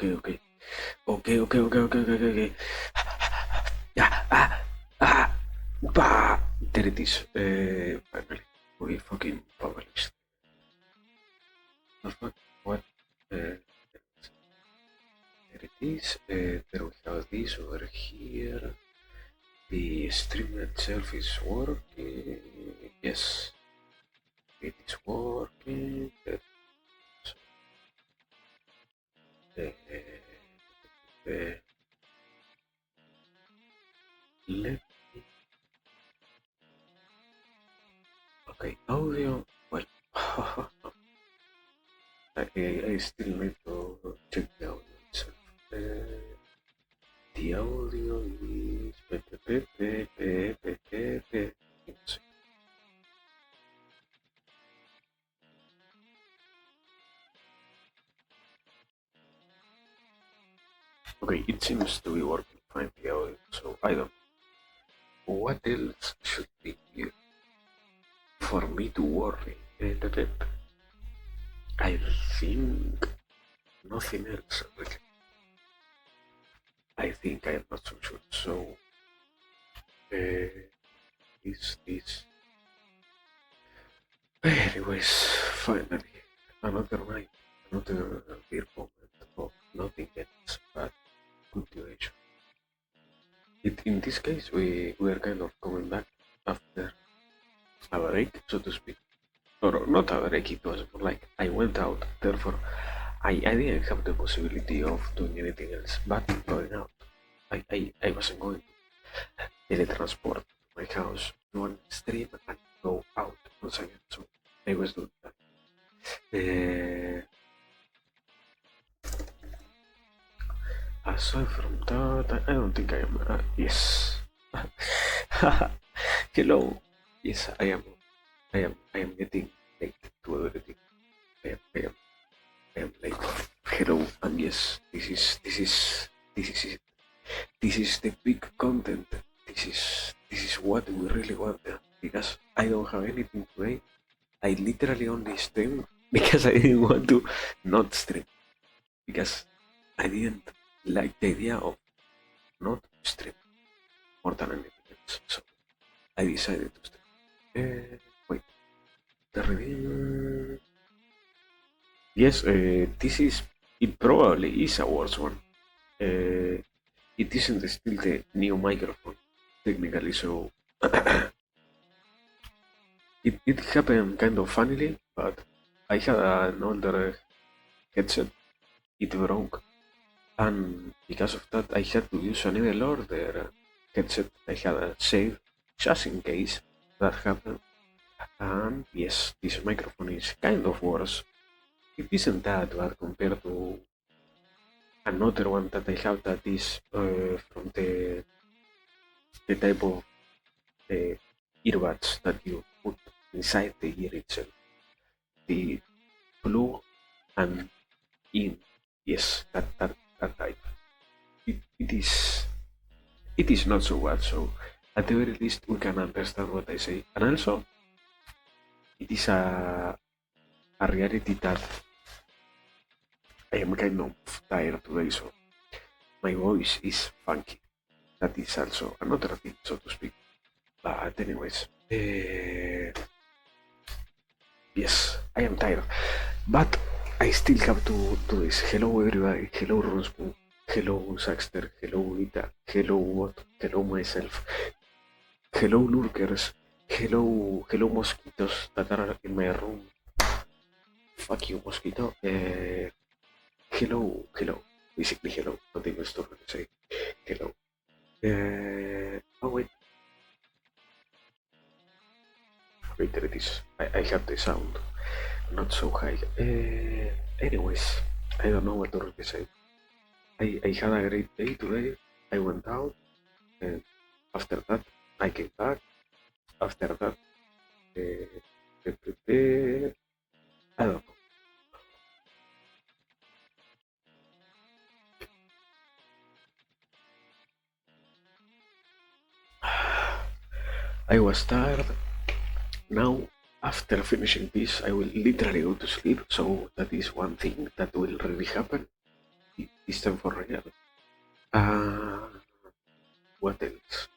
okay. Okay. Yeah, bah, there it is. Finally, we fucking published. The fuck? What? There it is. There we have this over here. The stream itself is working. Yes, it is working. Uh, let me. Okay, audio. Well, I still need to check the audio itself. The audio is. Okay, it seems to be working fine, the audio, so I don't know. What else should be here for me to worry? I think nothing else, really. I think I am not so sure. So, this. Anyways, finally, another night, another beer moment of nothing else but cultivation. In this case, we are kind of coming back after a break, so to speak. Or not a break, it was more like I went out, therefore I didn't have the possibility of doing anything else but going out. I wasn't going to teletransport to my house, do one stream, and go out once again, so I was doing that. Aside from that, I don't think I am. Yes. Hello. Yes, I am. I am getting late to everything. I am late. Hello, and yes, this is it. This is the big content. This is what we really want, because I don't have anything today. I literally only stream because I didn't want to not stream, because I didn't like the idea of not stream more than anything else. So I decided to stream. Wait, the review. Yes, this is. It probably is a worse one. It isn't still the new microphone, technically, so it happened kind of funnily, but I had an older headset, it broke, and because of that, I had to use an even older headset. I had a save just in case that happened. And yes, this microphone is kind of worse. It isn't that bad compared to another one that I have that is from the type of earbuds that you put inside the ear itself. The plug and in. Yes, that type. It is not so bad, so at the very least we can understand what I say. And also it is a reality that I am kind of tired today, so my voice is funky. That is also another thing, so to speak. But anyways, yes, I am tired, but I still have to do this. Hello everybody, hello Rospo, hello Saxter, hello Ita, hello what, hello myself, hello lurkers, hello mosquitoes that are in my room. Fuck you, mosquito. Hello. Basically, hello. Nothing else to say. Hello. Oh wait. Wait, there it is. I have the sound not so high. Anyways, I don't know what to really say. I had a great day today. I went out, and after that, I came back. After that, I don't know. I was tired. Now, after finishing this, I will literally go to sleep. So that is one thing that will really happen. this time for real. Uh, what else?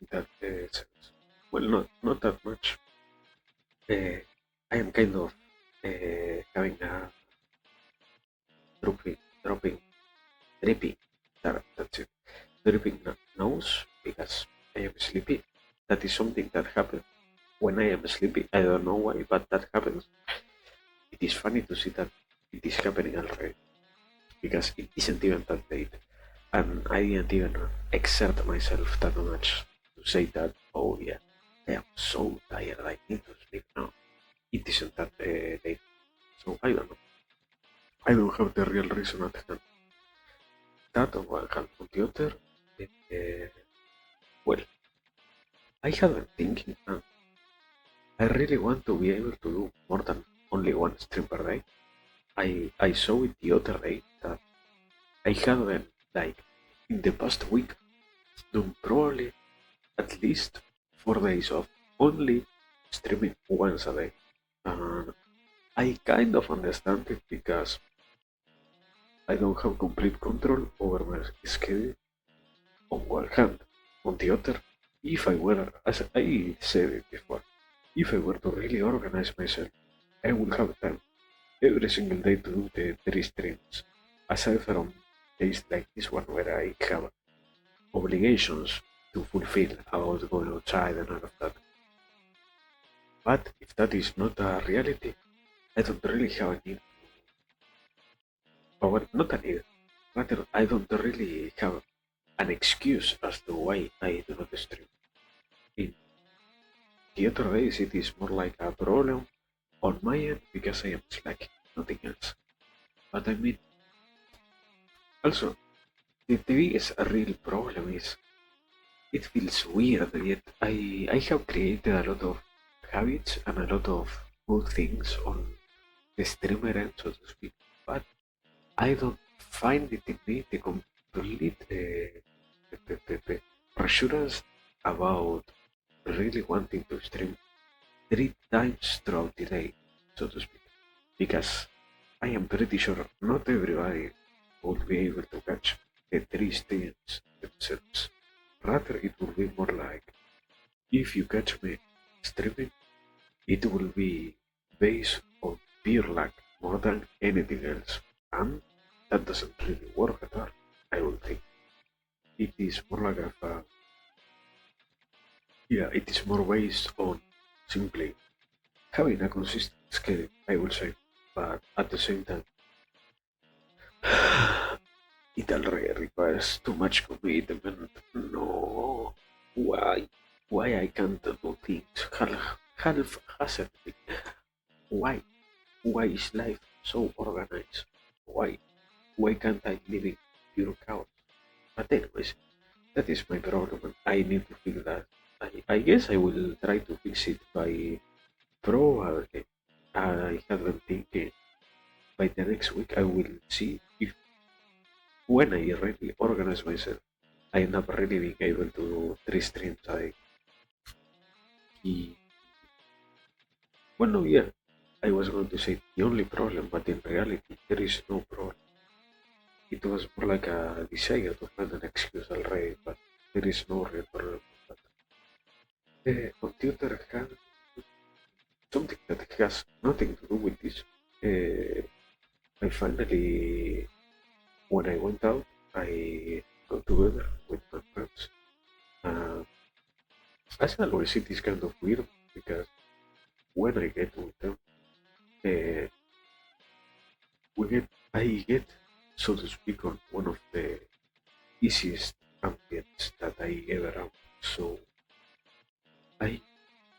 That sense. Well, not that much. I am kind of having a dropping, dripping. That's it. Dripping nose because I am sleepy. That is something that happens when I am sleepy. I don't know why, but that happens. It is funny to see that it is happening already because it isn't even that late, and I didn't even exert myself that much to say that. Oh yeah, I am so tired. I need to sleep now. It isn't that late, so I don't know. I don't have the real reason at hand. That on one hand, on the other, uh, well, I have been thinking, I really want to be able to do more than only one stream per day. I saw it the other day that I have been, like, in the past week, done probably at least 4 days of only streaming once a day. And I kind of understand it because I don't have complete control over my schedule on one hand. On the other, if I were, as I said it before, if I were to really organize myself, I would have time every single day to do the 3 streams. Aside from days like this one where I have obligations to fulfill about going outside and all of that. But if that is not a reality, I don't really have a need, or well, not a need, rather I don't really have an excuse as to why I do not stream. In the other days it is more like a problem on my end because I am slacking, nothing else. But I mean, also, the biggest real problem is it feels weird, yet I have created a lot of habits and a lot of good things on the streamer end, so to speak. But I don't find it in me the complete reassurance about really wanting to stream 3 times throughout the day, so to speak. Because I am pretty sure not everybody will be able to catch the 3 streams themselves. Rather, it will be more like if you catch me streaming, it will be based on pure luck more than anything else. And that doesn't really work at all, I don't think. It is more like yeah, it is more based on simply having a consistent schedule, I would say. But at the same time, it already requires too much commitment. No, why? Why I can't do things half-heartedly? Why? Why is life so organized? Why? Why can't I live in pure chaos? But anyways, that is my problem, and I need to fix that. I guess I will try to fix it by probably. I have been thinking by the next week I will see if when I really organize myself, I end up really being able to do 3 streams a day. Well, no, yeah, I was going to say the only problem, but in reality, there is no problem. It was more like a desire to find an excuse already, but there is no real problem with that. On the other hand, something that has nothing to do with this, I finally, when I went out, I got together with my friends. Uh, as always, it is kind of weird because when I get with them, uh, I get, so to speak, on one of the easiest ambience that I ever am. So I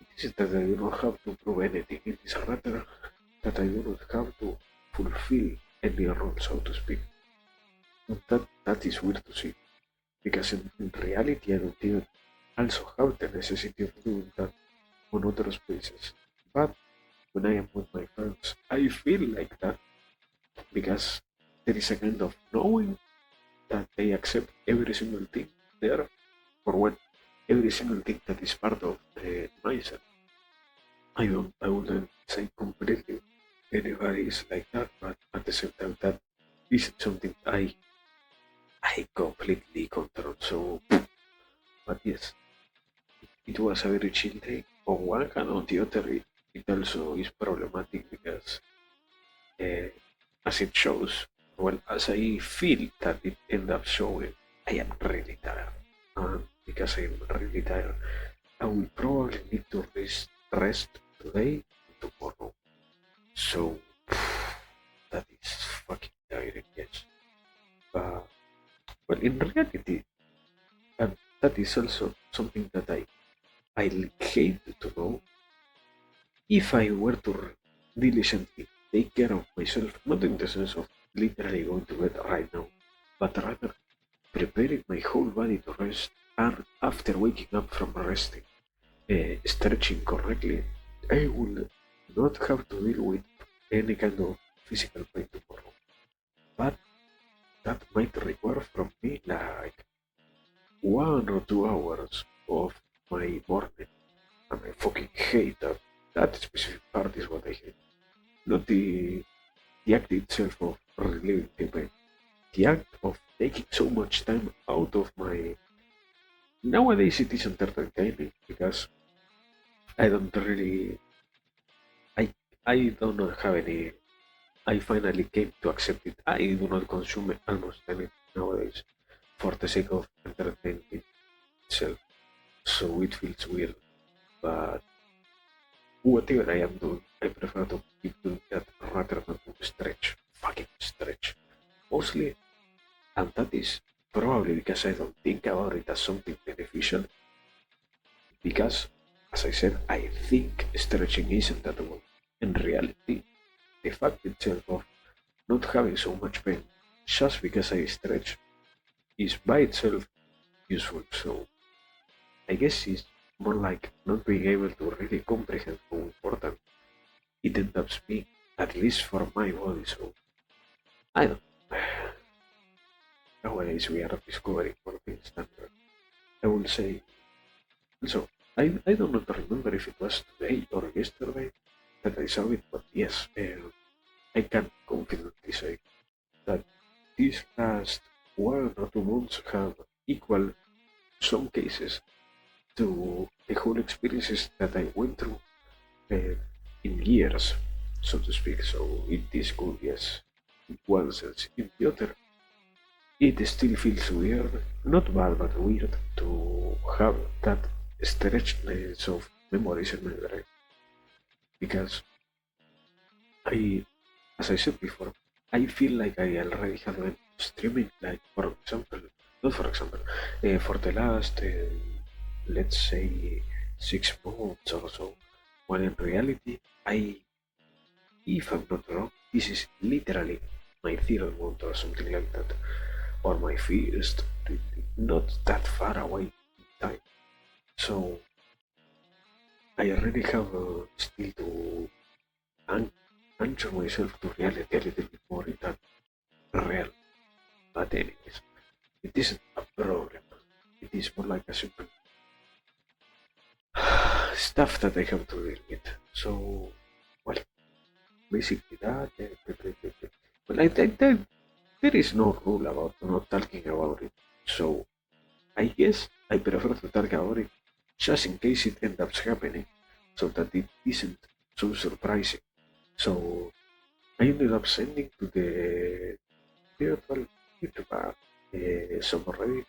it is that I do not have to prove anything. It is rather that I do not have to fulfill any role, so to speak. And that is weird to see because in reality I don't even also have the necessity of doing that on other spaces. But when I am with my friends, I feel like that because there is a kind of knowing that they accept every single thing there, or when every single thing that is part of myself. I wouldn't say completely anybody is like that, but at the same time, that isn't something I completely control. So, but yes, it was a very chill day. On one hand, on the other, it also is problematic because, uh, as it shows, well, as I feel that it end up showing, I am really tired. And because I'm really tired, I will probably need to rest today and tomorrow. So, that is fucking tiring, yes. But, well, in reality, and that is also something that I hate to know. If I were to diligently take care of myself, not in the sense of literally going to bed right now, but rather preparing my whole body to rest, and after waking up from resting, stretching correctly, I will not have to deal with any kind of physical pain tomorrow. But that might require from me like 1 or 2 hours of my morning, and I fucking hate that. That specific part is what I hate. Not the act itself of relieving the pain. The act of taking so much time out of my. Nowadays it is entertaining because I don't really. I I don't have any. I finally came to accept it. I do not consume almost anything nowadays for the sake of entertainment itself. So it feels weird. But whatever I am doing, I prefer to keep doing that rather than to stretch. Fucking stretch. Mostly, and that is probably because I don't think about it as something beneficial. Because, as I said, I think stretching isn't that well. In reality, the fact itself of not having so much pain just because I stretch is by itself useful. So I guess it's more like not being able to really comprehend how important it ends up being, at least for my body. So I don't. Nowadays we are discovering more things than I will say. So I do not remember if it was today or yesterday that I saw it, but yes, I can confidently say that these last 1 or 2 months have equal some cases to the whole experiences that I went through uh, in years, so to speak. So it is good, yes, in one sense. In the other, it still feels weird, not bad, but weird to have that stretchness of memories in my brain. Because I, as I said before, I feel like I already have been streaming, like, for example, not for example, for the last, let's say, 6 months or so, when in reality, if I'm not wrong, this is literally my third month or something like that, or my first, not that far away in time. So I already have still to an- anchor myself to reality a little bit more in that realm. But anyways, it isn't a problem. It is more like a simple stuff that I have to deal with. So, well, basically that. Well, I think that there is no rule about not talking about it. So, I guess I prefer to talk about it just in case it ends up happening, so that it isn't so surprising. So, I ended up sending to the virtual Vtuber some Reddit,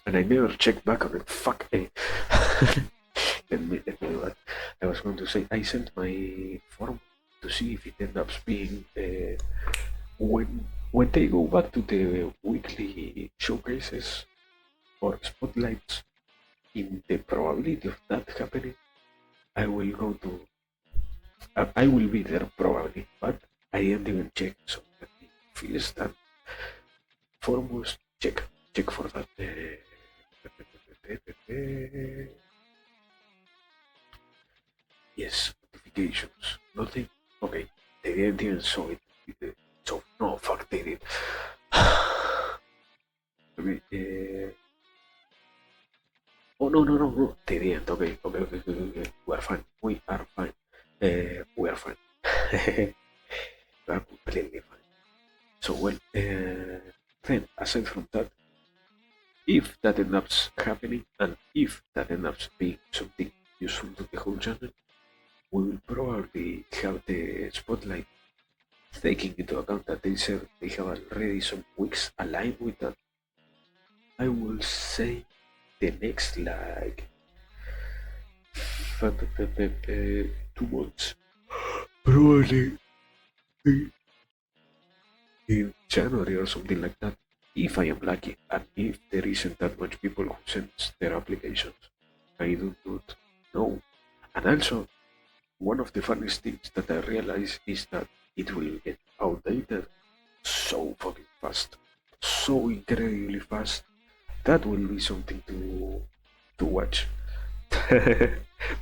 and I never checked back on it. Fuck. Let me do that. I was going to say I sent my form to see if it ends up being when they go back to the weekly showcases or spotlights. In the probability of that happening, I will go to. I will be there probably, but I didn't even check. So let me finish that foremost. Check for that. Yes, notifications. Nothing. Okay, they didn't even show it. So no, fuck, they did. Okay, oh no, they didn't. Okay. We are fine. We are fine. We are fine. We are completely fine. aside from that, if that ends up happening, and if that ends up being something useful to the whole channel, we will probably have the spotlight, taking into account that they said they have already some weeks aligned with that. I will say the next like 2 months, probably in January or something like that, if I am lucky, and if there isn't that much people who send their applications. I do not know. And also, one of the funniest things that I realize is that it will get outdated so fucking fast, so incredibly fast. That will be something to watch.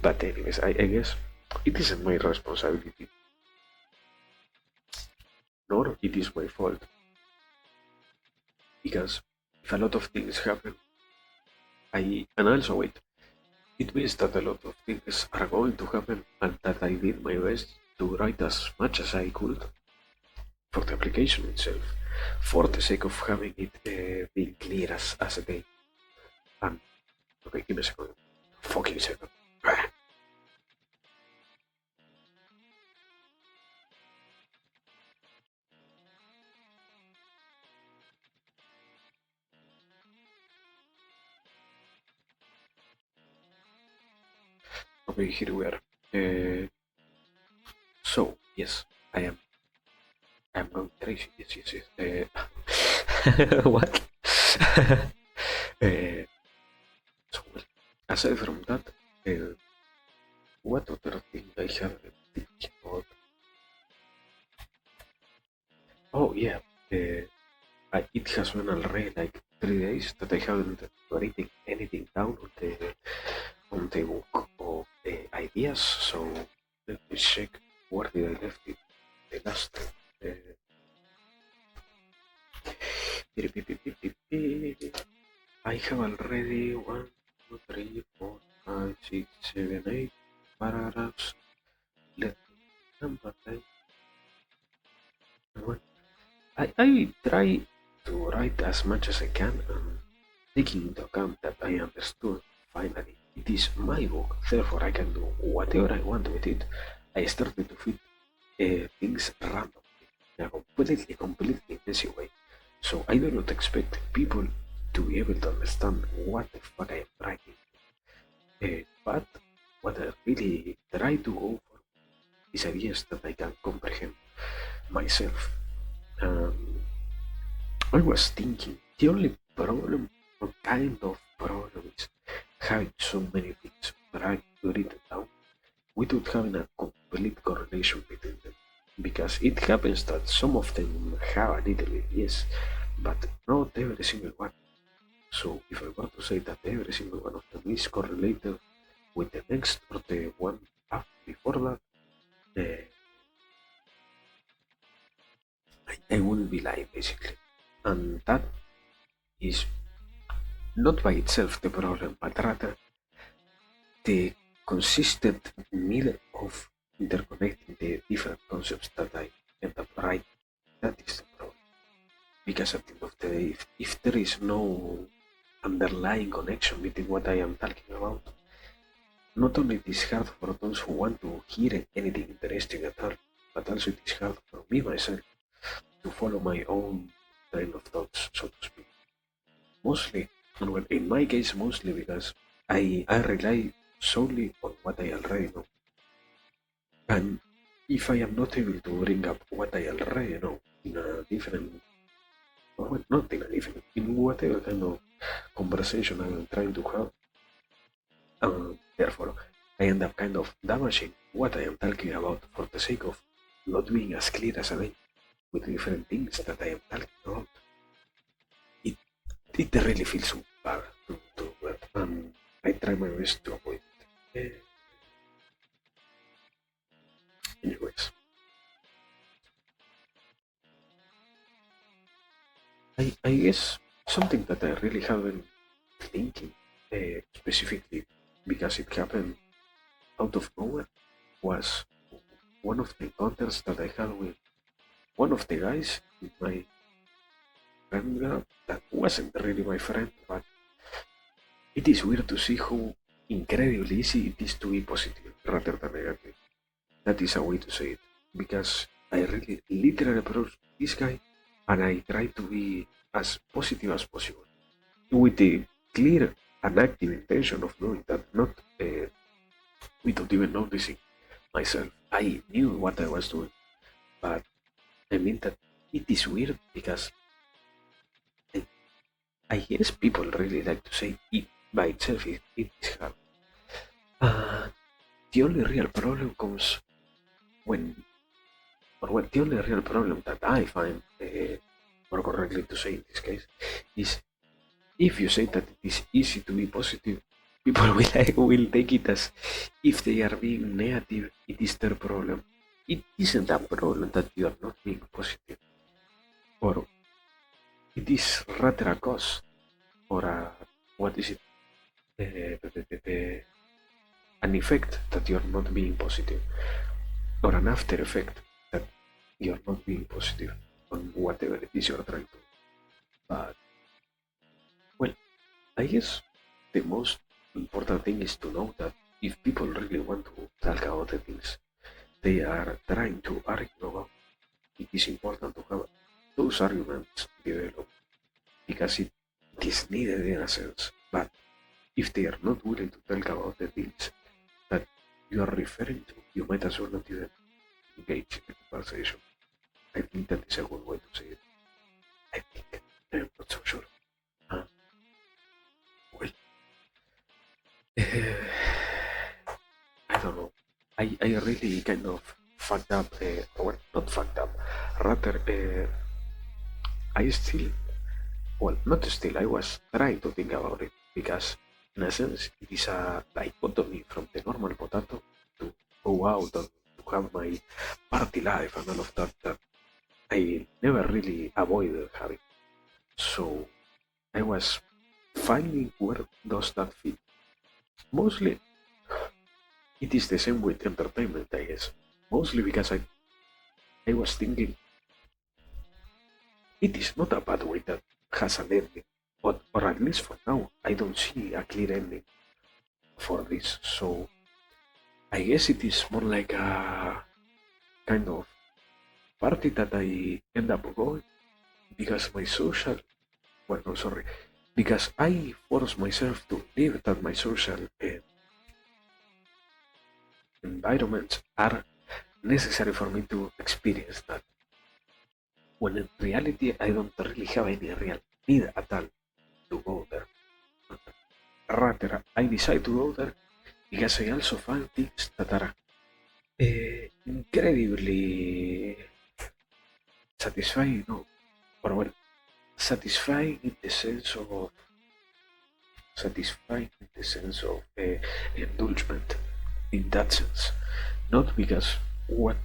But anyways, I guess it isn't my responsibility, nor it is my fault, because if a lot of things happen, and also wait, it means that a lot of things are going to happen, and that I did my best to write as much as I could for the application itself, for the sake of having it being clear as a day. And okay, give me a second, fucking second. Okay, here we are. So yes, I am. I'm going crazy. Yes, yes, yes. What? uh, so well, aside from that, what other thing I have been thinking about? Oh yeah, it has been already like 3 days that I haven't written anything down on the book of ideas. So let me check where did I left it the last time. I have already 1, 2, 3, 4, 5, 6, 7, 8 paragraphs. Let me number them. I try to write as much as I can, taking into account that I understood finally it is my book, therefore I can do whatever I want with it. I started to fit things randomly in a completely messy way. So I do not expect people to be able to understand what the fuck I am writing. But what I really try to go for is ideas that I can comprehend myself. Um, I was thinking the only problem, or kind of problem, is having so many things written down without having a complete correlation between them. Because it happens that some of them have a little bit, yes, but not every single one. So if I were to say that every single one of them is correlated with the next or the one before that, I wouldn't be lying basically. And that is not by itself the problem, but rather the consistent need of interconnecting the different concepts that I end up writing. That is the problem. Because at the end of the day, if there is no underlying connection between what I am talking about, not only it is hard for those who want to hear anything interesting at all, but also it is hard for me myself to follow my own train of thoughts, so to speak. Mostly, and well, in my case, mostly because I rely solely on what I already know. And if I am not able to bring up what I already know in a different, or well, not in a different, in whatever kind of conversation I am trying to have, therefore, I end up kind of damaging what I am talking about for the sake of not being as clear as I am with different things that I am talking about. It, it really feels so bad to and I try my best to avoid it. Anyways, I guess something that I really haven't thinking specifically because it happened out of nowhere was one of the encounters that I had with one of the guys in my friend that wasn't really my friend, but it is weird to see how incredibly easy it is to be positive rather than negative. That is a way to say it, because I really literally approach this guy and I try to be as positive as possible, with the clear and active intention of doing that, not without even noticing myself. I knew what I was doing, but I mean that it is weird because I, I guess people really like to say it by itself. It is hard. The only real problem comes when, or well, the only real problem that I find, more correctly to say in this case, is if you say that it is easy to be positive, people will take it as if they are being negative, it is their problem. It isn't a problem that you are not being positive, or it is rather a cause, or a, what is it, an effect that you are not being positive, or an after effect that you are not being positive on whatever it is you are trying to do. But, well, I guess the most important thing is to know that if people really want to talk about the things they are trying to argue about, it is important to have those arguments developed because it is needed in a sense. But if they are not willing to talk about the things that you are referring to, you might as well not even engage in the conversation. I think that is a good way to say it. I think. I'm not so sure. Uh, well, I don't know. I really kind of fucked up, or not fucked up, rather, I still, well, not still, I was trying to think about it because, in a sense, it is a dichotomy from the normal potato to go out and to have my party life and all of that that I never really avoided having. So I was finding where does that fit. Mostly, it is the same with entertainment, I guess. Mostly because I was thinking it is not a bad way that has an ending. But, or at least for now, I don't see a clear ending for this. So I guess it is more like a kind of party that I end up going because my social, well, no, sorry, because I force myself to live that my social environments are necessary for me to experience that. When in reality, I don't really have any real need at all to go there. Rather, I decide to go there because I also find things that are incredibly satisfying, no, or well, satisfying in the sense of satisfying in the sense of indulgement in that sense, not because what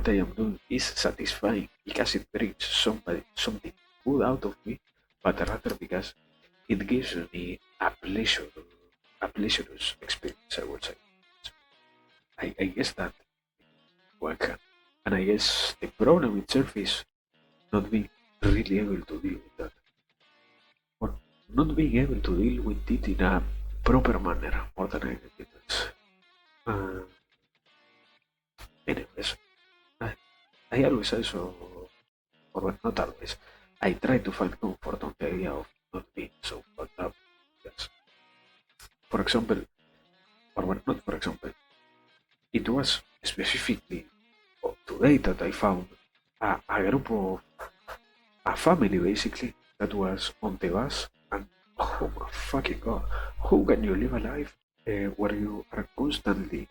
I am doing is satisfying because it brings something good out of me, but rather because it gives me a pleasurous experience. I would say. So I guess that one can, and I guess the problem itself is not being really able to deal with that, or not being able to deal with it in a proper manner more than anything else. Uh, Anyways, I, I always also, or well, not always, I try to find comfort on the idea of not being so fucked up. Yes. For example, or well, not for example, it was specifically today that I found a group of a family basically that was on the bus, and oh my fucking god, how can you live a life where you are constantly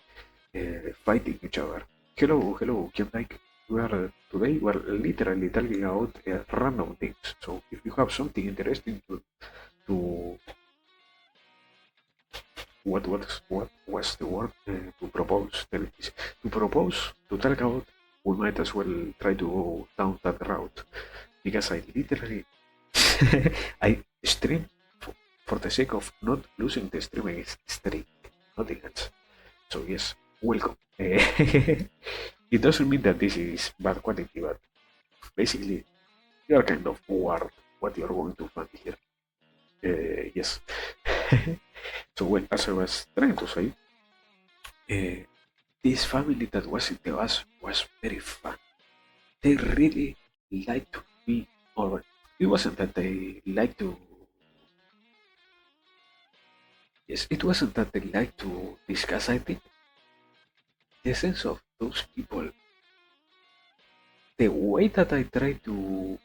fighting each other? Hello, hello, Kim Dyke. We are today we're literally talking about random things. So if you have something interesting to what was the word to propose? Tell me, please. To propose to talk about, we might as well try to go down that route because I literally I stream for the sake of not losing the streaming streak, nothing else. So yes, welcome. It doesn't mean that this is bad quality, but basically you are kind of bored what you're going to find here. Yes. So, well, as I was trying to say, uh, this family that was in the bus was very fun. They really liked to be, or it wasn't that they liked to, yes, it wasn't that they liked to discuss, I think, the sense of those people, the way that I try to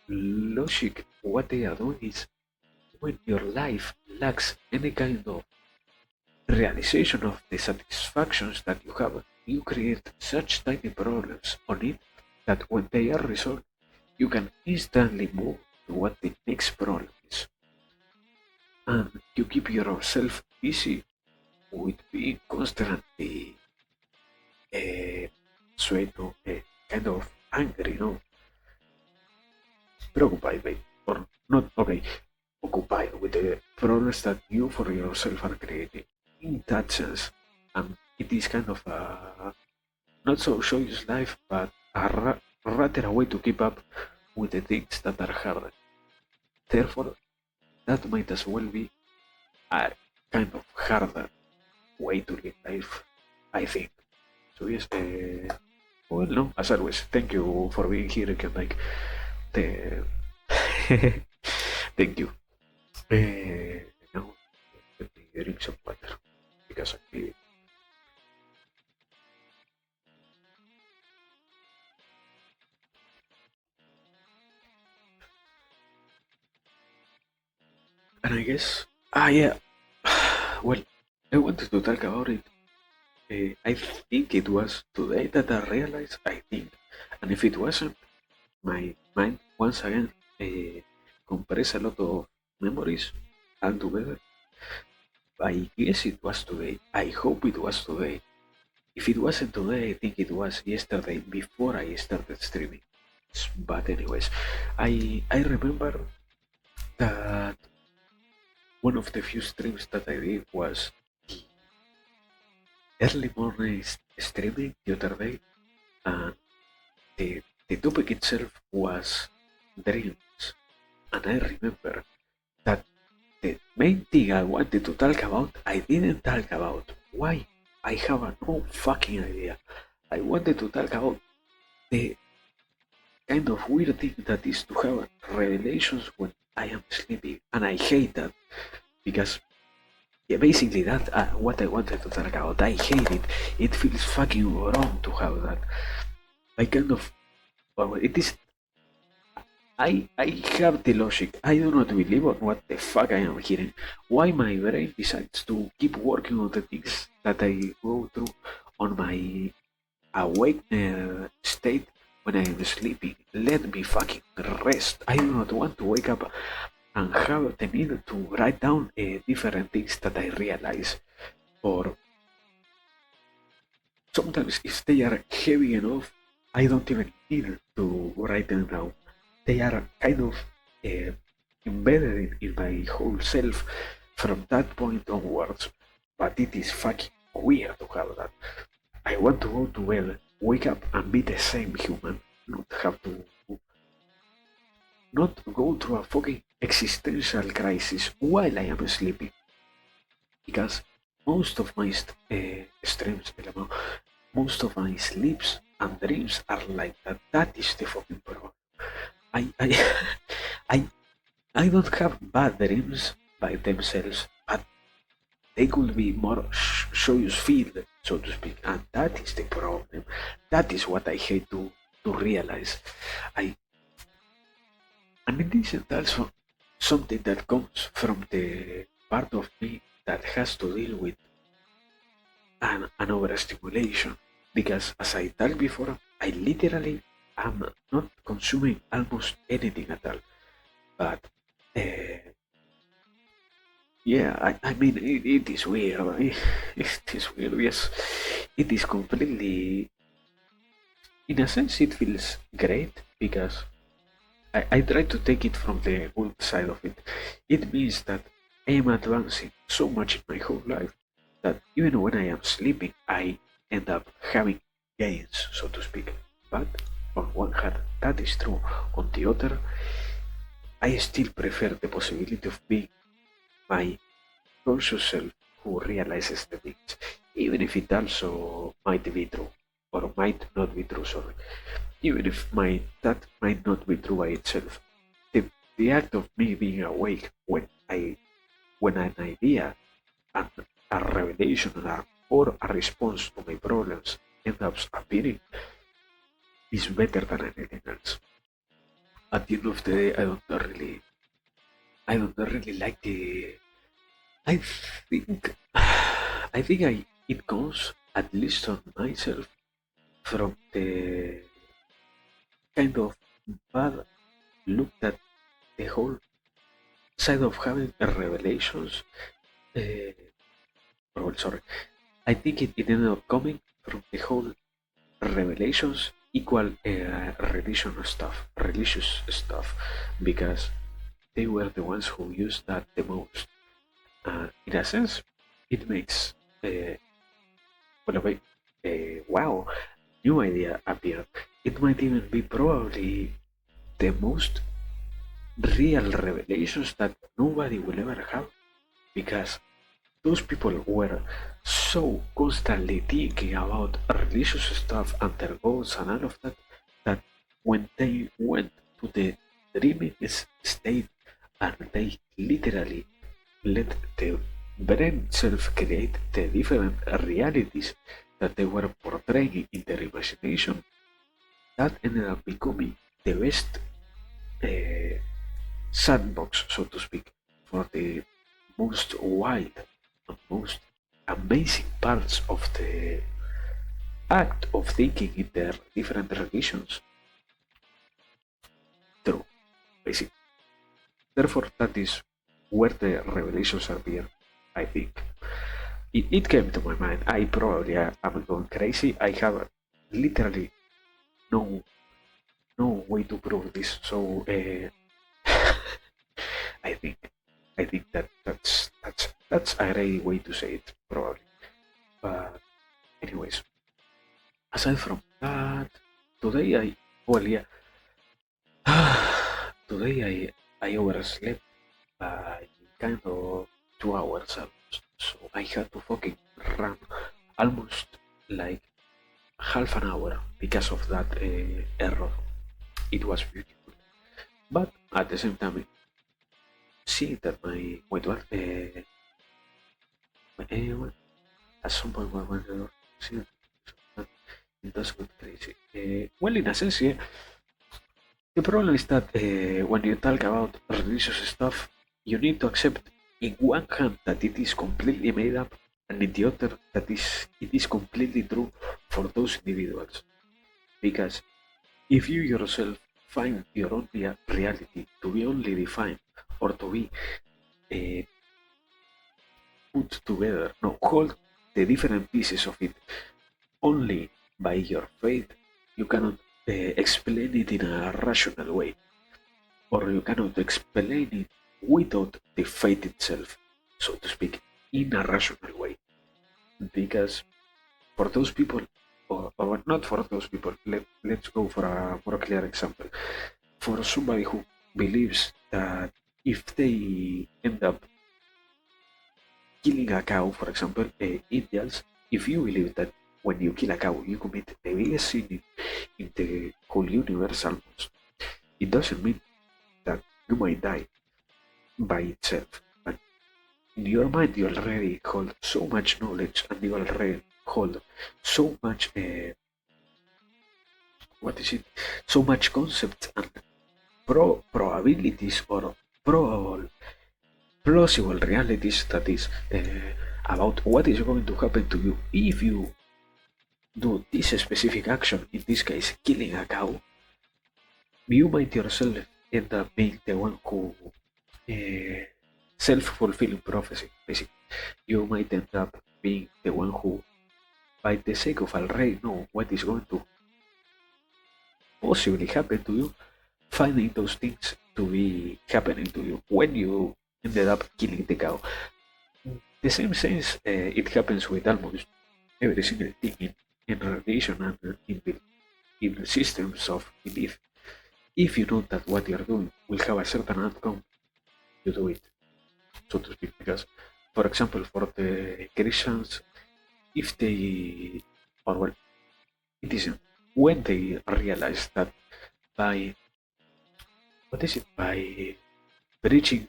logic what they are doing is when your life lacks any kind of realization of the satisfactions that you have, you create such tiny problems on it that when they are resolved, you can instantly move to what the next problem is. And you keep yourself busy with being constantly uh, sweat, no, kind of angry, no, preoccupied by, or not, okay, occupied with the problems that you for yourself are creating. In that sense, it is kind of a not so joyous life, but rather a way to keep up with the things that are harder. Therefore, that might as well be a kind of harder way to live life, I think. So yes, well, no, as always, thank you for being here. You can like the thank you. Now let me drink some water because I'm leaving. And I guess, yeah, well, I wanted to talk about it. I think it was today that I realized, I think, and if it wasn't, my mind once again compressed a lot of memories all together. I guess it was today. I hope it was today. If it wasn't today, I think it was yesterday before I started streaming. But anyways, I remember that one of the few streams that I did was early morning streaming the other day, and the topic itself was dreams. And I remember that the main thing I wanted to talk about, I didn't talk about. Why? I have no fucking idea. I wanted to talk about the kind of weird thing that is to have revelations when I am sleeping. And I hate that because, yeah, basically that's what I wanted to talk about. I hate it. It feels fucking wrong to have that. I kind of, well, it is. I have the logic. I do not believe on what the fuck I am hearing. Why my brain decides to keep working on the things that I go through on my awake state when I am sleeping. Let me fucking rest. I do not want to wake up and have the need to write down different things that I realize. Or sometimes if they are heavy enough, I don't even need to write them down. They are kind of uh, embedded in my whole self from that point onwards. But it is fucking weird to have that. I want to go to bed, wake up and be the same human, not have to not go through a fucking existential crisis while I am sleeping. Because most of my streams, most of my sleeps and dreams are like that. That is the fucking problem. I I I don't have bad dreams by themselves, but they could be more joyous filled, so to speak, and that is the problem. That is what I hate to realize. I and it isn't also something that comes from the part of me that has to deal with an overstimulation. Because as I told before, I literally am not consuming almost anything at all. But yeah, I mean, it is weird. It is weird. Yes, it is completely. In a sense, it feels great because I try to take it from the good side of it. It means that I am advancing so much in my whole life that even when I am sleeping, I end up having gains, so to speak. But on one hand, that is true. On the other, I still prefer the possibility of being my conscious self who realizes the things, even if it also might be true, or might not be true, sorry. Even if that might not be true by itself. The, the act of me being awake when an idea and a revelation or a response to my problems ends up appearing is better than anything else. At the end of the day, I don't really like the. I think, it comes at least on myself from the kind of bad look that the whole side of having revelations. Uh, well, sorry, I think it ended up coming from the whole revelations equal religious stuff, because they were the ones who used that the most. In a sense, it makes well, wait, wow, new idea appeared. It might even be probably the most real revelations that nobody will ever have, because those people were so constantly thinking about religious stuff and their goals and all of that, that when they went to the dreaming state and they literally let the brain self create the different realities that they were portraying in their imagination, that ended up becoming the best uh, sandbox, so to speak, for the most wild and most amazing parts of the act of thinking in their different religions through, basically. Therefore, that is where the revelations appear, I think. It came to my mind. I probably am going crazy. I have literally no way to prove this. So I think that's a great way to say it, probably. But anyways, aside from that, today I well yeah, today I overslept by kind of 2 hours almost. So I had to fucking run almost like half an hour because of that error. It was beautiful, but at the same time, see that my wait what well, at some point when see that it does go crazy. Well, in a sense, yeah. The problem is that when you talk about religious stuff, you need to accept in one hand that it is completely made up, and in the other that it is completely true for those individuals. Because if you yourself find your own reality to be only defined or to be uh, put together, no, hold the different pieces of it only by your faith, you cannot explain it in a rational way, or you cannot explain it without the faith itself, so to speak, in a rational way. Because for those people, or not for those people, let's go for a more clear example. For somebody who believes that if they end up killing a cow, for example, Indians, if you believe that when you kill a cow, you commit the biggest sin in the whole universe almost, it doesn't mean that you might die by itself. But in your mind, you already hold so much knowledge and you already hold so much, what is it, so much concept and probabilities or probable plausible realities, that is about what is going to happen to you if you do this specific action, in this case killing a cow. You might yourself end up being the one who uh, self-fulfilling prophecy, basically. You might end up being the one who, by the sake of already know what is going to possibly happen to you, finding those things to be happening to you when you ended up killing the cow. The same sense, it happens with almost every single thing in religion and in systems of belief. if you know that what you're doing will have a certain outcome, you do it, so to speak. Because, for example, for the Christians, if they, or well, it isn't, when they realize that by, what is it, by preaching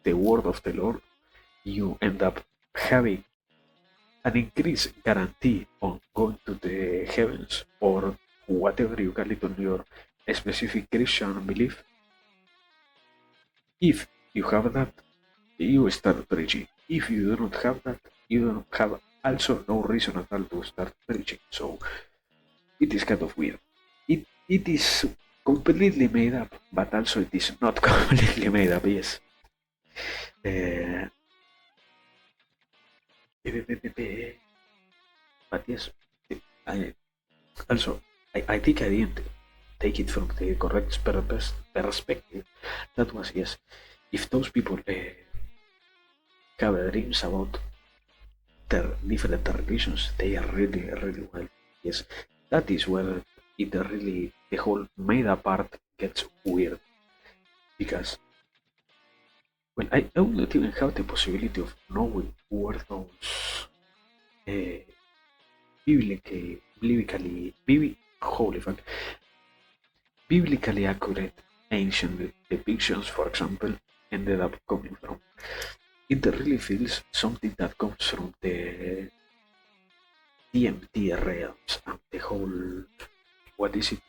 the word of the Lord, you end up having an increased guarantee on going to the heavens or whatever you call it on your specific Christian belief. If you have that, you start preaching. If you do not have that, you don't have also no reason at all to start preaching. So it is kind of weird. It is completely made up, but also it is not completely made up. Yes. Uh, but yes, I, also I think I didn't take it from the correct perspective. That was yes. If those people have dreams about their different religions, they are really, really well. Yes, that is where it really, the whole made up part gets weird. Because, well, I would not even have the possibility of knowing where those uh, holy fuck, biblically accurate ancient depictions, for example, ended up coming from. It really feels something that comes from the DMT realms and the whole, what is it?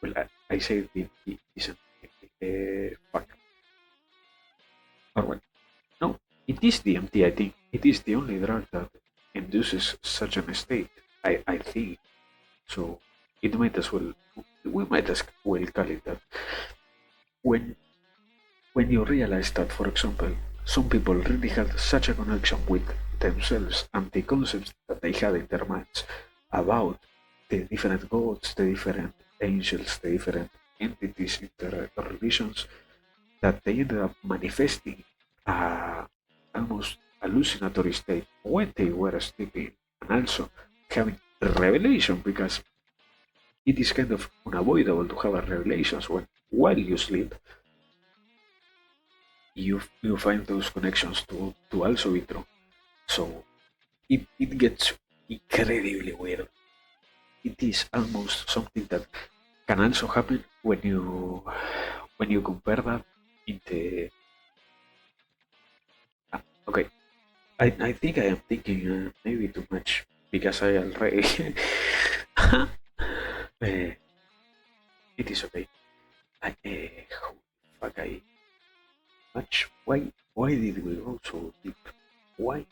Well, I say DMT isn't fuck. Or well, no, it is DMT. I think it is the only drug that induces such a state. I think so. It might as well. We might as well call it that. When when you realize that, for example, some people really had such a connection with themselves and the concepts that they had in their minds about the different gods, the different angels, the different entities in their religions, that they ended up manifesting a almost hallucinatory state when they were sleeping, and also having revelation, because it is kind of unavoidable to have a revelations when while you sleep you find those connections to also be true. So it gets incredibly weird. It is almost something that can also happen when you compare that in the okay. I think I am thinking maybe too much because I already it is okay. Holy fuck, I much. Why did we go so deep? Why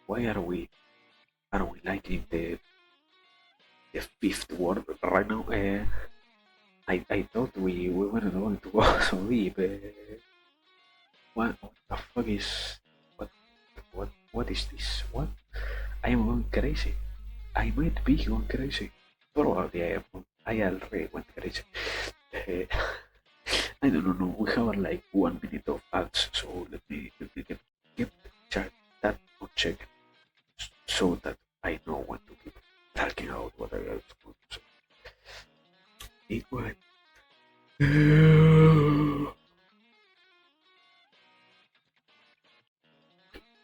why are we like in the fifth word right now? I thought we weren't going to go so deep. What the fuck is what is this? What I am going crazy. I might be going crazy. Probably I am. I already went crazy. Uh, I don't know. We have like 1 minute of ads, so let me get check that on check so that I know when to keep talking about what I was going to say. It went.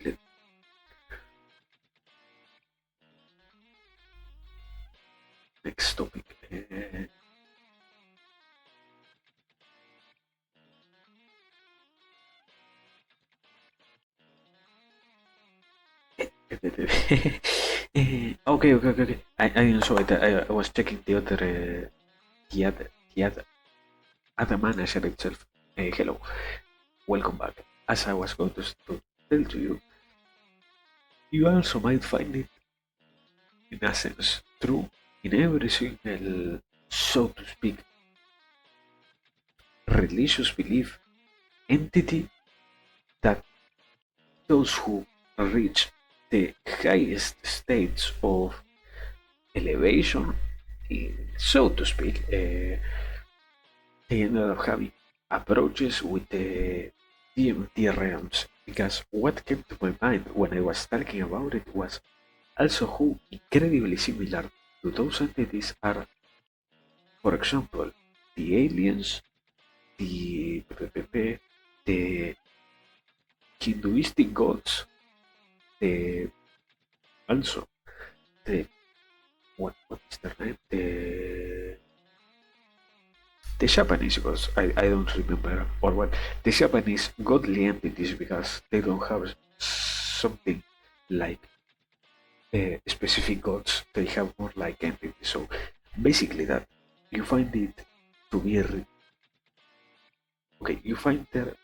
Let- Next topic. Okay. I didn't saw it. I was checking the other, the other manager itself. Hello, welcome back. As I was going to tell to you, you also might find it, in a sense, true in every single, so to speak, religious belief entity that those who reach the highest states of elevation, so to speak, they ended up having approaches with the DMT realms. Because what came to my mind when I was talking about it was also how incredibly similar to those entities are For example, the aliens, the Hinduistic gods, the also the what is their name? The Japanese gods. I don't remember or what the Japanese godly entities because they don't have something like specific gods. They have more like entities. So basically, that you find it to be okay. You find there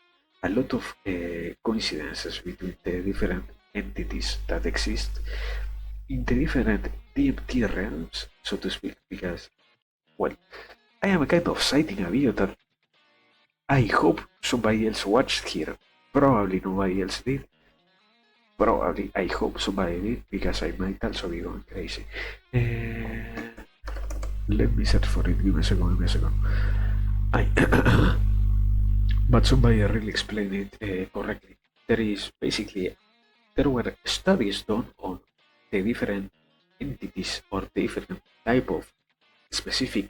a lot of coincidences between the different entities that exist in the different DMT realms, so to speak, because, well, I am kind of citing a video that I hope somebody else watched here. Probably nobody else did. Probably, I hope somebody did, because I might also be going crazy. Let me search for it, give me a second, I but somebody really explained it correctly. There is basically, there were studies done on the different entities or the different type of specific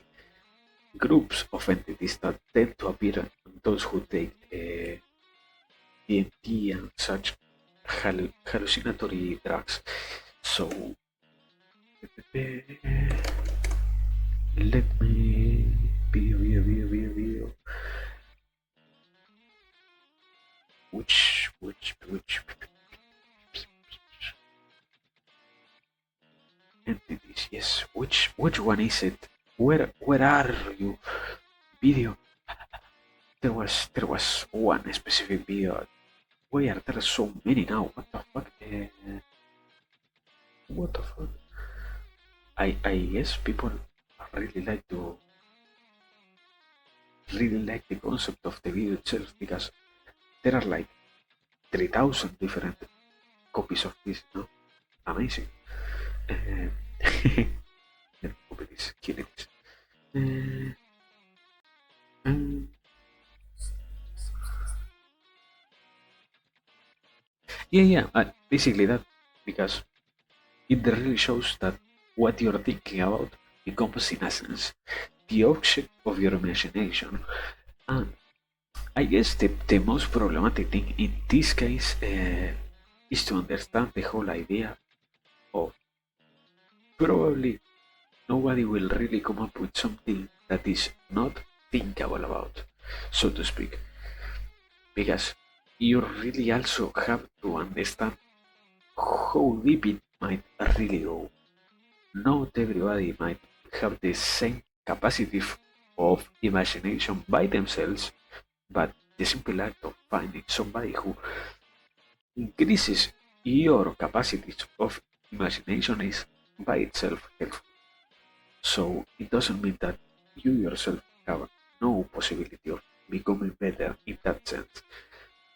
groups of entities that tend to appear in those who take DMT and such hallucinatory drugs. So let me video. Which entities? Yes. Which one is it? Where are you? Video. There was one specific video. Why are there so many now? What the fuck? What the fuck? I guess people really like the concept of the video itself, because there are like 3,000 different copies of this. No, amazing. Let me copy this. Kill it. Yeah. Basically that, because it really shows that what you're thinking about becomes, in essence, the object of your imagination. And I guess the most problematic thing in this case is to understand the whole idea of, probably nobody will really come up with something that is not thinkable about, so to speak. Because you really also have to understand how deep it might really go. Not everybody might have the same capacity of imagination by themselves, but the simple act of finding somebody who increases your capacities of imagination is by itself helpful. So it doesn't mean that you yourself have no possibility of becoming better in that sense.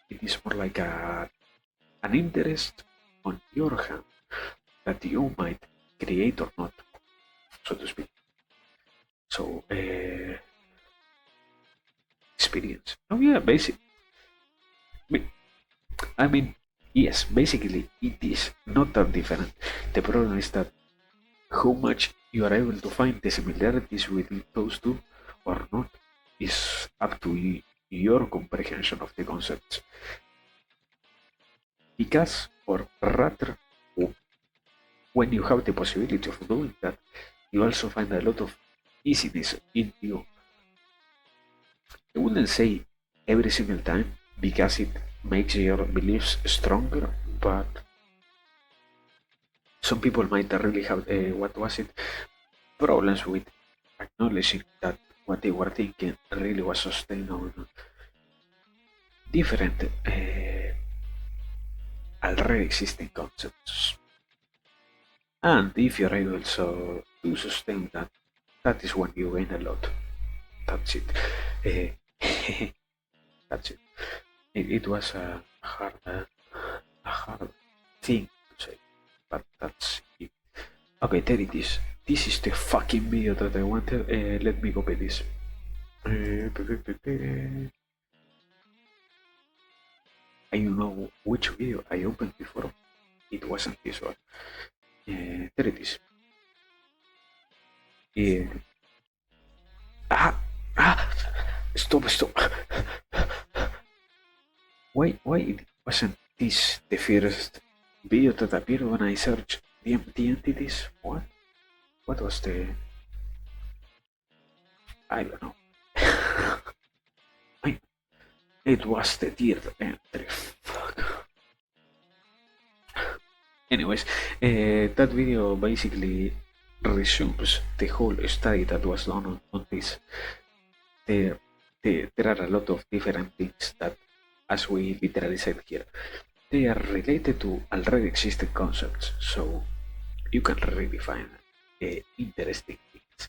It is more like an interest on your hand that you might create or not, so to speak. So, experience. Oh yeah, basic. I mean, yes, basically it is not that different. The problem is that how much you are able to find the similarities within those two or not is up to your comprehension of the concepts. Because, or rather, when you have the possibility of doing that, you also find a lot of easiness in you. I wouldn't say every single time, because it makes your beliefs stronger, but some people might really have, what was it, problems with acknowledging that what they were thinking really was sustained on different already existing concepts. And if you're able to sustain that, that is when you gain a lot. That's it. That's it. It was a hard thing to say, but that's it. Okay, there it is. This is the fucking video that I wanted. Let me copy this. I don't know which video I opened before. It wasn't this one. There it is. Ah, ah, stop. Why it wasn't this the first video that appeared when I searched DMT entities? What? What was the... I don't know. I, it was the third entry. Fuck. Anyways, that video basically resumes the whole study that was done on this. There, there are a lot of different things that, as we literally said here, they are related to already existing concepts, so you can really find interesting things.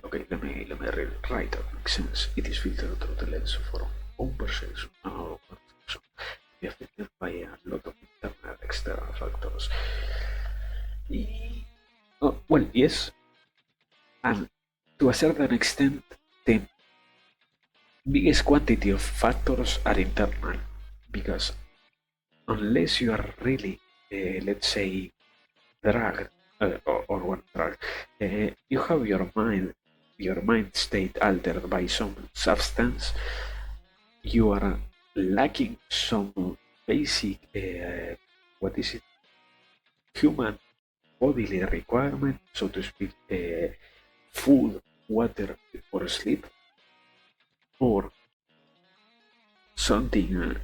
Okay, let me read it right. That makes sense. It is filtered through the lens for own perception and our perception be affected by a lot of internal external factors. Oh, well, yes, and to a certain extent, the biggest quantity of factors are internal, because unless you are really, let's say, drugged, or one drug, you have your mind state altered by some substance, you are lacking some basic, what is it, human bodily requirement, so to speak, food, water, or sleep, or something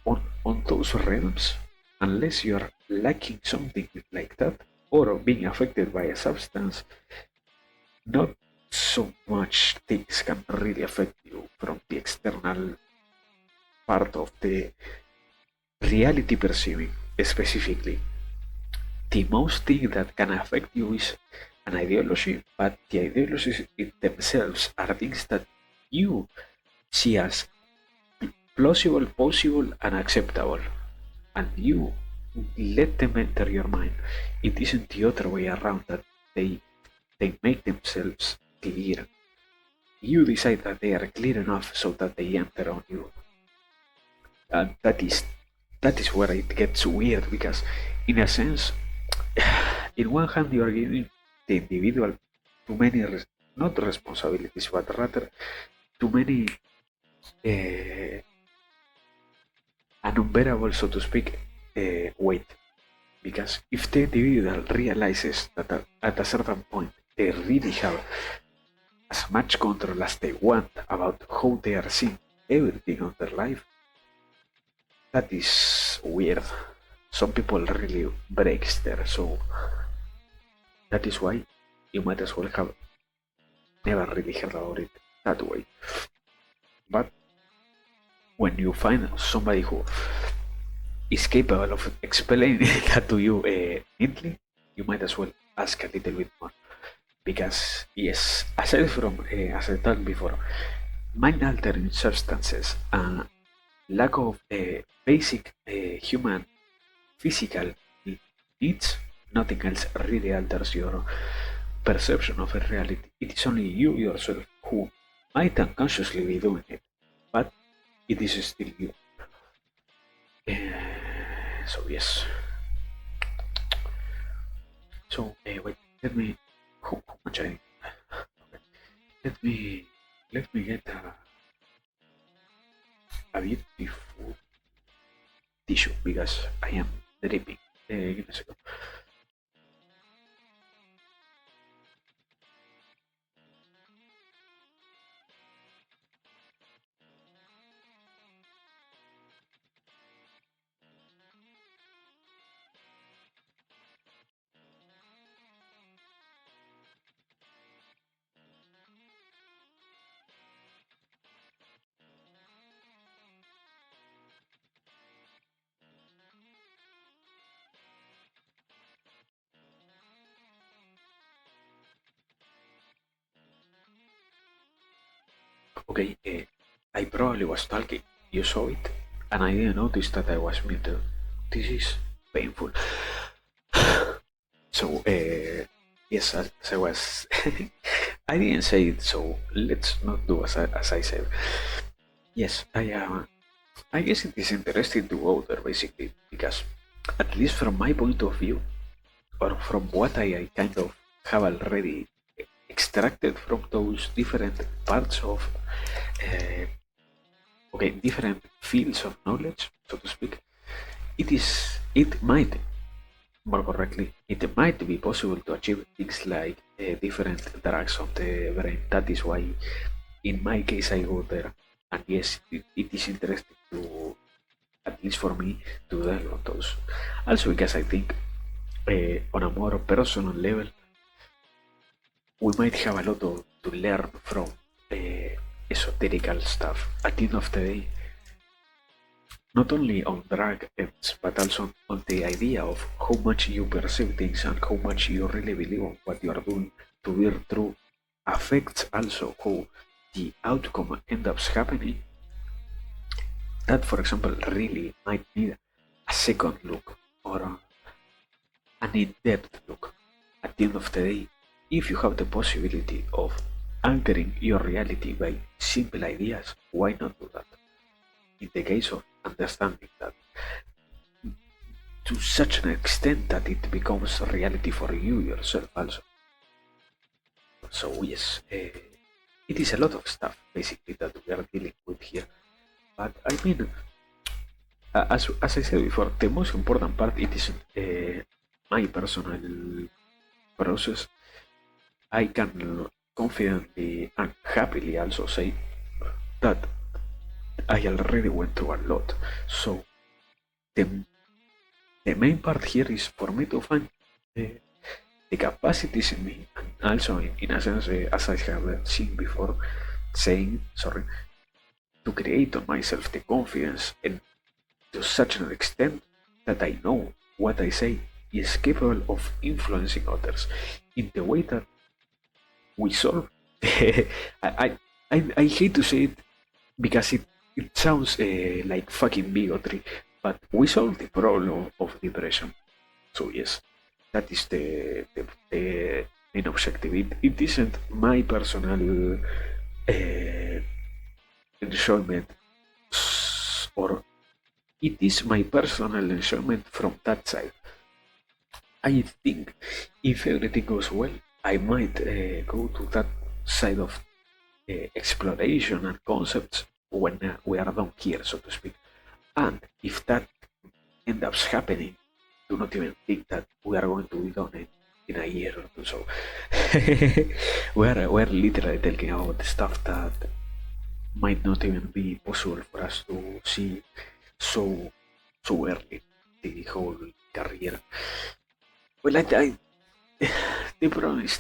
on those realms, unless you are lacking something like that, or being affected by a substance, not so much things can really affect you from the external part of the reality perceiving. Specifically, the most thing that can affect you is an ideology, but the ideologies themselves are things that you see as plausible, possible, and acceptable, and you let them enter your mind. It isn't the other way around, that they make themselves clear. You decide that they are clear enough so that they enter on you. And that is where it gets weird, because in a sense, in one hand you are giving the individual too many not responsibilities, but rather too many unbearable, so to speak, weight. Because if the individual realizes that at a certain point they really have as much control as they want about how they are seeing everything of their life, that is weird. Some people really breaks there, so that is why you might as well have never really heard about it that way. But when you find somebody who is capable of explaining that to you neatly, you might as well ask a little bit more. Because, yes, aside from, as I talked before, mind altering substances and lack of basic human physical needs, nothing else really alters your perception of a reality. It is only you yourself who might unconsciously be doing it, but it is still you. So yes. So wait, let me. How much I? Okay. Let me get a beautiful tissue, because I am dripping. Give me a second. Okay, I probably was talking. You saw it, and I didn't notice that I was muted. This is painful. So, yes, as I was, I didn't say it, so let's not do as I said. Yes, I guess it is interesting to go there basically, because at least from my point of view, or from what I kind of have already extracted from those different parts of, different fields of knowledge, so to speak, it might, more correctly, it might be possible to achieve things like different drugs of the brain. That is why, in my case, I go there. And yes, it is interesting to, at least for me, to develop those. Also, because I think on a more personal level, we might have a lot to learn from esoterical stuff. At the end of the day, not only on drug ends, but also on the idea of how much you perceive things and how much you really believe on what you are doing to be true affects also how the outcome ends up happening. That, for example, really might need a second look or an in-depth look. At the end of the day, if you have the possibility of altering your reality by simple ideas, why not do that? In the case of understanding that to such an extent that it becomes reality for you yourself also. So yes, it is a lot of stuff basically that we are dealing with here. But I mean, as I said before, the most important part it is my personal process. I can confidently and happily also say that I already went through a lot. So the main part here is for me to find the capacities in me, and also in a sense, as I have seen before, saying, sorry, to create on myself the confidence and to such an extent that I know what I say is capable of influencing others in the way that we solve. I hate to say it because it sounds like fucking bigotry, but we solve the problem of depression. So yes, that is the main objective. It isn't my personal enjoyment, or it is my personal enjoyment from that side. I think if everything goes well, I might go to that side of exploration and concepts when we are down here, so to speak. And if that ends up happening, do not even think that we are going to be done in a year or two. So we're literally talking about stuff that might not even be possible for us to see so early the whole career. Well, the problem is,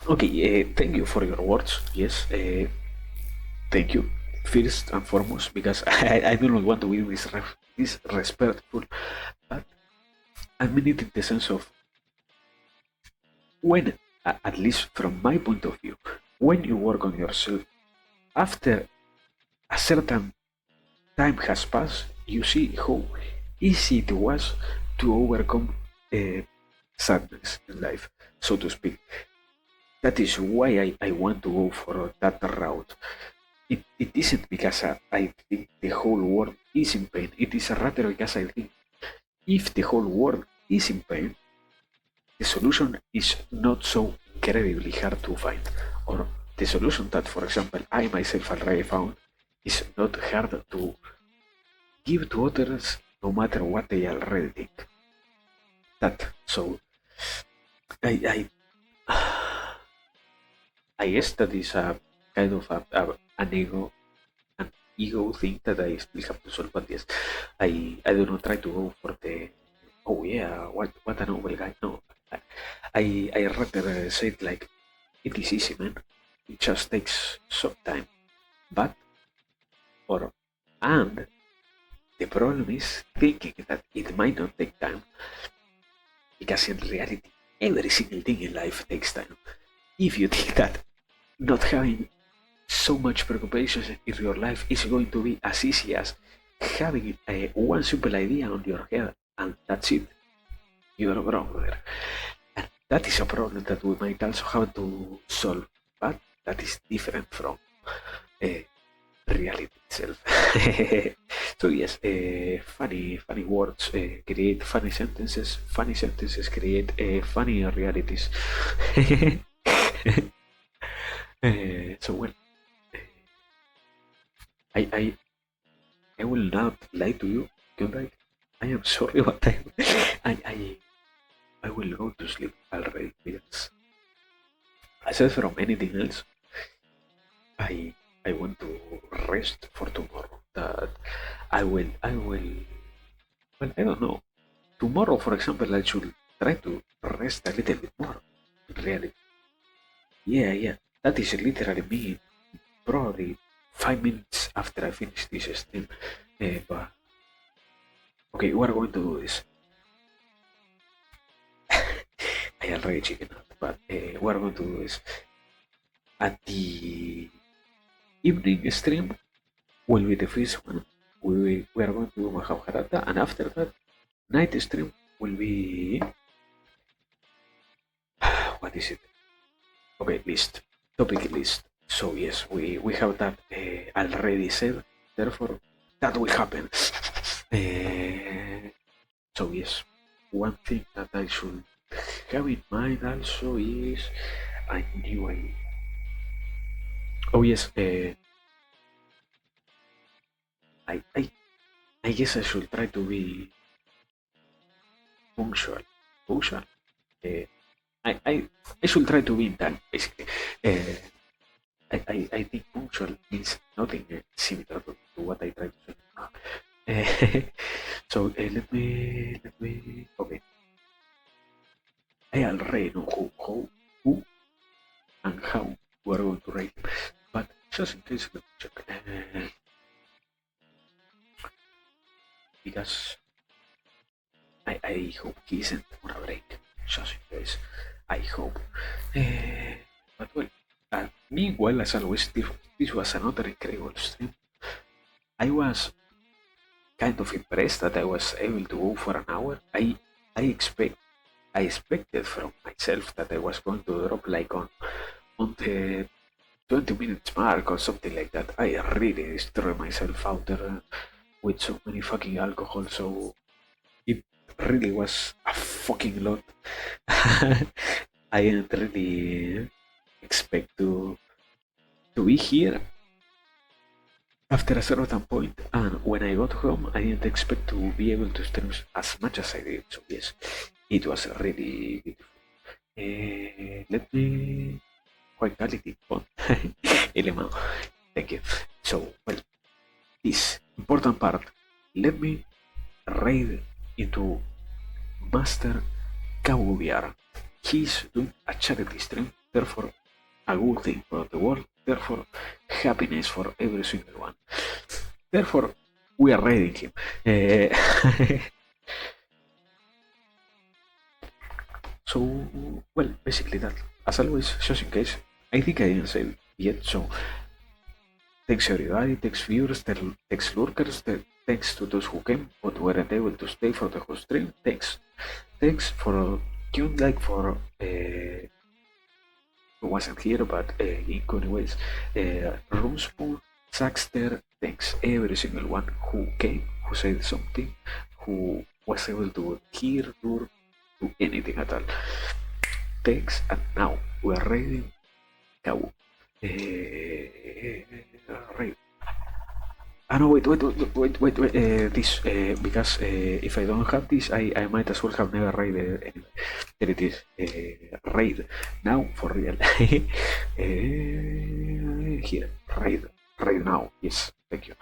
okay. Thank you for your words. Yes, thank you first and foremost, because I do not want to be disrespectful, but I mean it in the sense of when, at least from my point of view, when you work on yourself, after a certain time has passed, you see how easy it was to overcome sadness in life, so to speak. That is why I want to go for that route. It isn't because I think the whole world is in pain. It is rather because I think if the whole world is in pain, the solution is not so incredibly hard to find. Or the solution that, for example, I myself already found is not hard to give to others no matter what they already think. That, so I I guess that is a kind of an ego thing that I still have to solve. But yes, I do not try to go for the, oh yeah, what a noble guy. No, I rather say it like, it is easy, man. It just takes some time. But or and the problem is thinking that it might not take time, because in reality, every single thing in life takes time. If you think that not having so much preoccupations in your life is going to be as easy as having one simple idea on your head and that's it, you are wrong there. And that is a problem that we might also have to solve, but that is different from reality itself. So yes, funny words create funny sentences create funny realities. So well, I, I I will not lie to you, Hyundai. I am sorry, but I will go to sleep already because aside from anything else, I I want to rest for tomorrow. That I will well I don't know. Tomorrow, for example, I should try to rest a little bit more. In reality, yeah. That is literally me. Probably 5 minutes after I finish this stream. But okay, we are going to do this. I already chicken out, but we are going to do this at the evening stream. Will be the first one. We are going to do Mahabharata, and after that, night stream will be what is it? Okay, list, topic list. So yes, we have that already said. Therefore, that will happen. So yes, one thing that I should have in mind also is I knew I. Oh yes, I guess I should try to be punctual. Punctual. Uh, I should try to be in time, basically. I think punctual means nothing similar to what I try to say. So let me. Okay, I already know who and how we're going to rate, but just in case, let me check. Because I hope he isn't on a break. Just in case. I hope. But well, meanwhile, as always, this was another incredible stream. I was kind of impressed that I was able to go for an hour. I expect I expected from myself that I was going to drop like on the 20 minutes mark or something like that. I really destroyed myself out there with so many fucking alcohol, so it really was a fucking lot. I didn't really expect to be here after a certain point, and when I got home, I didn't expect to be able to stream as much as I did. So yes, it was really beautiful. Let me quality font. Elemao. Thank you. So well, this important part. Let me raid into Master Kabubiar. He's doing a charity stream, therefore a good thing for the world, therefore happiness for every single one. Therefore, we are raiding him. So, well, basically that. As always, just in case, I think I didn't say it yet, so thanks everybody, thanks viewers, thanks lurkers, thanks to those who came but weren't able to stay for the whole stream. Thanks for tuned like for who wasn't here but in anyways, Roomspoon, Saxter, thanks every single one who came, who said something, who was able to hear, or do anything at all. Thanks, and now we're raiding Kawu. Raid. Ah no, wait, this, because if I don't have this, I might as well have never raided anyway. There it is, raid, now for real. Here, raid now, yes, thank you.